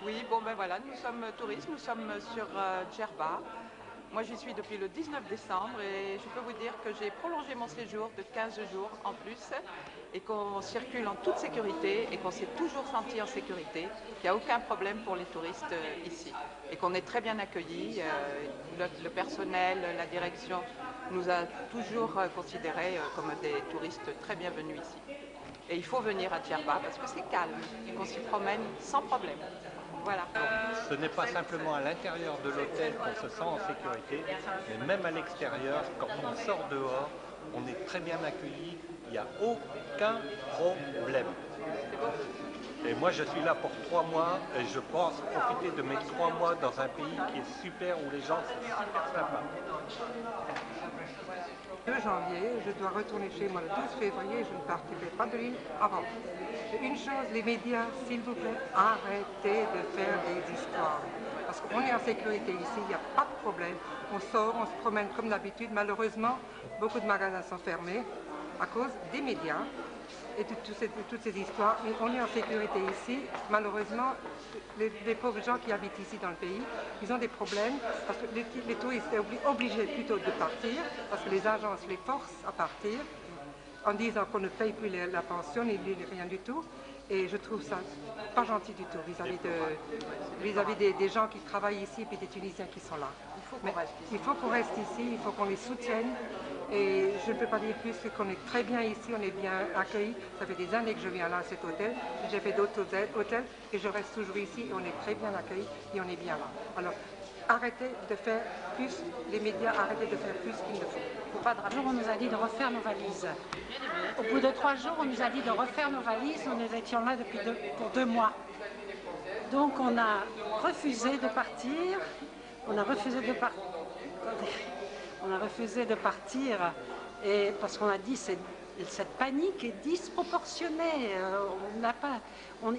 Oui, bon ben voilà, nous sommes touristes, nous sommes sur Djerba. Moi j'y suis depuis le 19 décembre et je peux vous dire que j'ai prolongé mon séjour de 15 jours en plus et qu'on circule en toute sécurité et qu'on s'est toujours senti en sécurité, qu'il n'y a aucun problème pour les touristes ici et qu'on est très bien accueillis. Le personnel, la direction nous a toujours considérés comme des touristes très bienvenus ici. Et il faut venir à Djerba parce que c'est calme et qu'on s'y promène sans problème. Voilà. Ce n'est pas simplement à l'intérieur de l'hôtel qu'on se sent en sécurité, mais même à l'extérieur, quand on sort dehors, on est très bien accueilli, il n'y a aucun problème. Et moi je suis là pour 3 mois et je pense profiter de mes 3 mois dans un pays qui est super, où les gens sont super sympas. 2 janvier, je dois retourner chez moi le 12 février, je ne partirai pas de l'île avant. Une chose, les médias, s'il vous plaît, arrêtez de faire des histoires. Parce qu'on est en sécurité ici, il n'y a pas de problème. On sort, on se promène comme d'habitude. Malheureusement, beaucoup de magasins sont fermés à cause des médias et de toutes ces histoires. Mais on est en sécurité ici. Malheureusement, les pauvres gens qui habitent ici dans le pays, ils ont des problèmes parce que les touristes sont obligés plutôt de partir parce que les agences les forcent à partir en disant qu'on ne paye plus la pension ni rien du tout. Et je trouve ça pas gentil du tout vis-à-vis des gens qui travaillent ici et puis des Tunisiens qui sont là. Il faut qu'on reste ici, il faut qu'on les soutienne. Et je ne peux pas dire plus qu'on est très bien ici, on est bien accueillis. Ça fait des années que je viens là à cet hôtel. J'ai fait d'autres hôtels et je reste toujours ici et on est très bien accueillis et on est bien là. Alors, arrêtez de faire plus, les médias, arrêtez de faire plus qu'il ne faut. Un jour, on nous a dit de refaire nos valises. Au bout de 3 jours, on nous a dit de refaire nos valises. Nous étions là pour 2 mois. Donc, on a refusé de partir. On a refusé de partir et parce qu'on a dit cette panique est disproportionnée.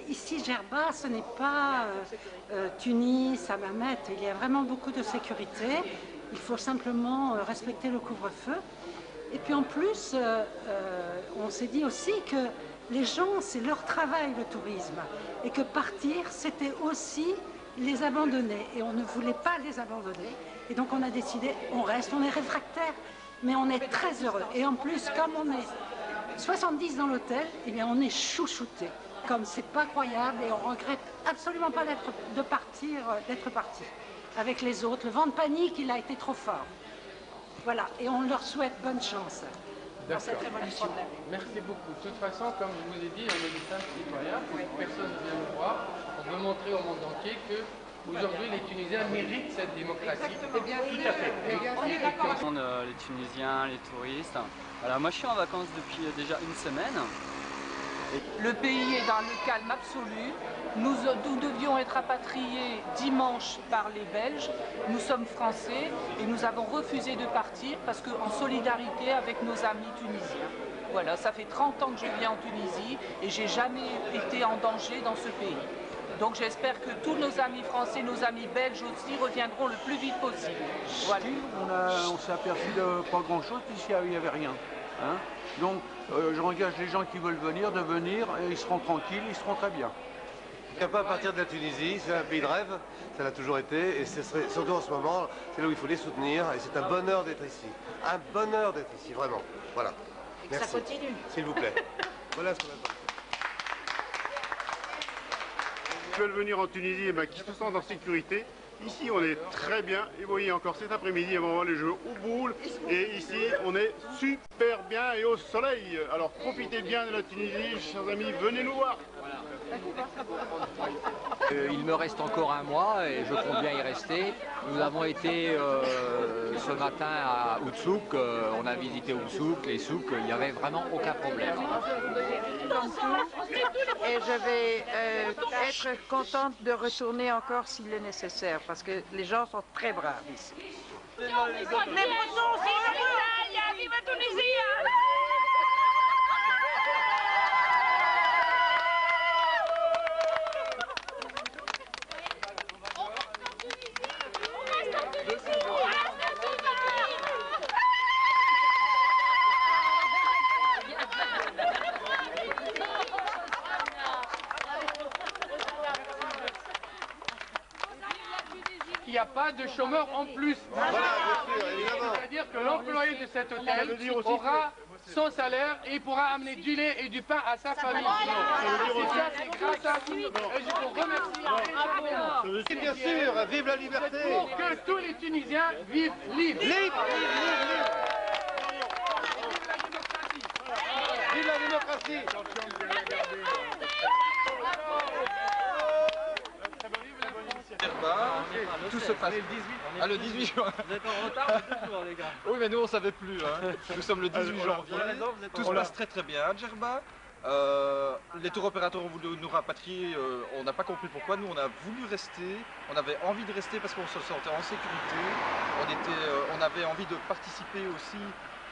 Ici, Djerba, ce n'est pas Tunis, Hammamet. Il y a vraiment beaucoup de sécurité. Il faut simplement respecter le couvre-feu. Et puis en plus, on s'est dit aussi que les gens, c'est leur travail, le tourisme. Et que partir, c'était aussi les abandonner. Et on ne voulait pas les abandonner. Et donc on a décidé, on reste, on est réfractaire, mais on est très heureux. Et en plus, comme on est 70 dans l'hôtel, eh bien on est chouchouté. Comme c'est pas croyable et on regrette absolument pas d'être parti avec les autres. Le vent de panique, il a été trop fort. Voilà, et on leur souhaite bonne chance dans cette révolution. Merci beaucoup. De toute façon, comme je vous ai dit, on est des simples citoyens, personne ne vient nous voir. On veut montrer au monde entier que aujourd'hui les Tunisiens méritent cette démocratie. Exactement. Tout à fait. On est d'accord. Les Tunisiens, les touristes. Voilà, moi je suis en vacances depuis déjà une semaine. Le pays est dans le calme absolu. Nous devions être rapatriés dimanche par les Belges. Nous sommes français et nous avons refusé de partir parce qu'en solidarité avec nos amis tunisiens. Voilà, ça fait 30 ans que je viens en Tunisie et j'ai jamais été en danger dans ce pays. Donc j'espère que tous nos amis français, nos amis belges aussi reviendront le plus vite possible. Voilà. On s'est aperçu de pas grand-chose puisqu'il n'y avait rien. Hein, donc j'engage les gens qui veulent venir de venir et ils seront tranquilles, ils seront très bien. Il n'y a pas à partir de la Tunisie, c'est un pays de rêve, ça l'a toujours été, et ce serait, surtout en ce moment, c'est là où il faut les soutenir, et c'est un bonheur d'être ici. Un bonheur d'être ici, vraiment. Voilà. Et que ça continue. S'il vous plaît. Voilà ce qu'on attend. Qui veulent venir en Tunisie, et qui se sentent en sécurité. Ici, on est très bien. Et vous voyez, encore cet après-midi, on va voir les jeux au boule. Et ici, on est super bien et au soleil. Alors, profitez bien de la Tunisie, chers amis, venez nous voir. Il me reste encore un mois et je compte bien y rester. Nous avons été ce matin à Oudsouk, on a visité Oudsouk, les souks, il n'y avait vraiment aucun problème. Et je vais être contente de retourner encore s'il est nécessaire, parce que les gens sont très braves ici. Les Bretons, vive Tunisie! qu'il n'y a pas de chômeurs en plus. Voilà, bien sûr, évidemment. C'est-à-dire que l'employé de cet hôtel aura son salaire et il pourra amener du lait et du pain à sa famille. Et ça, c'est grâce à vous. Et je vous remercie. Et bien sûr, vive la liberté. Pour que tous les Tunisiens vivent libres. Vive la démocratie. Tout se passe. Ah, le 18 juin. Vous êtes en retard toujours, les gars. Oui, mais nous on savait plus. Hein. Nous sommes le 18 janvier. Tout se passe très très bien à Djerba. Les tours opérateurs ont voulu nous rapatrier. On n'a pas compris pourquoi. Nous, on a voulu rester. On avait envie de rester parce qu'on se sentait en sécurité. On avait envie de participer aussi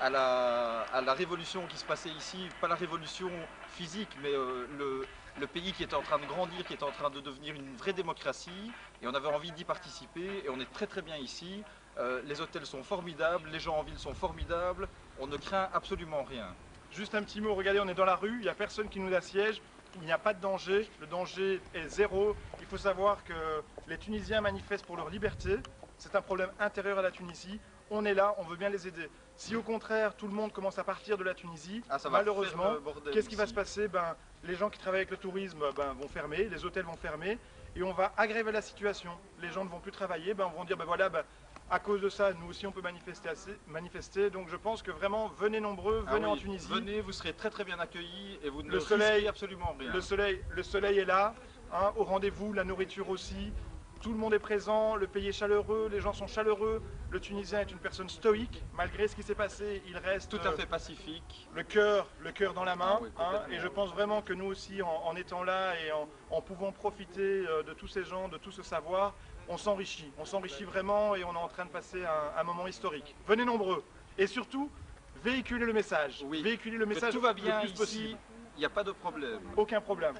à la révolution qui se passait ici. Pas la révolution physique, mais le pays qui est en train de grandir, qui est en train de devenir une vraie démocratie, et on avait envie d'y participer, et on est très très bien ici. Les hôtels sont formidables, les gens en ville sont formidables, on ne craint absolument rien. Juste un petit mot, regardez, on est dans la rue, il n'y a personne qui nous assiège, il n'y a pas de danger, le danger est zéro. Il faut savoir que les Tunisiens manifestent pour leur liberté, c'est un problème intérieur à la Tunisie, on est là, on veut bien les aider. Si au contraire tout le monde commence à partir de la Tunisie, malheureusement, qu'est-ce qui va se passer? Les gens qui travaillent avec le tourisme vont fermer, les hôtels vont fermer et on va aggraver la situation. Les gens ne vont plus travailler, on vont dire à cause de ça, nous aussi on peut manifester. Donc je pense que vraiment, venez nombreux, venez en Tunisie. Venez, vous serez très très bien accueillis et vous ne risquez absolument rien. Le soleil est là, hein, au rendez-vous, la nourriture aussi. Tout le monde est présent, le pays est chaleureux, les gens sont chaleureux. Le Tunisien est une personne stoïque, malgré ce qui s'est passé, il reste tout à fait pacifique. Le cœur dans la main. Et je pense vraiment que nous aussi, en étant là et en pouvant profiter de tous ces gens, de tout ce savoir, on s'enrichit. On s'enrichit vraiment et on est en train de passer un moment historique. Venez nombreux et surtout, véhiculez le message. Véhiculez le message tout va bien le plus ici, possible. Il n'y a pas de problème. Aucun problème.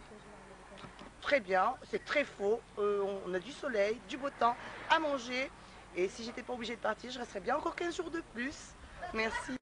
Très bien, c'est très faux, on a du soleil, du beau temps, à manger, et si j'étais pas obligée de partir, je resterais bien encore 15 jours de plus. Merci.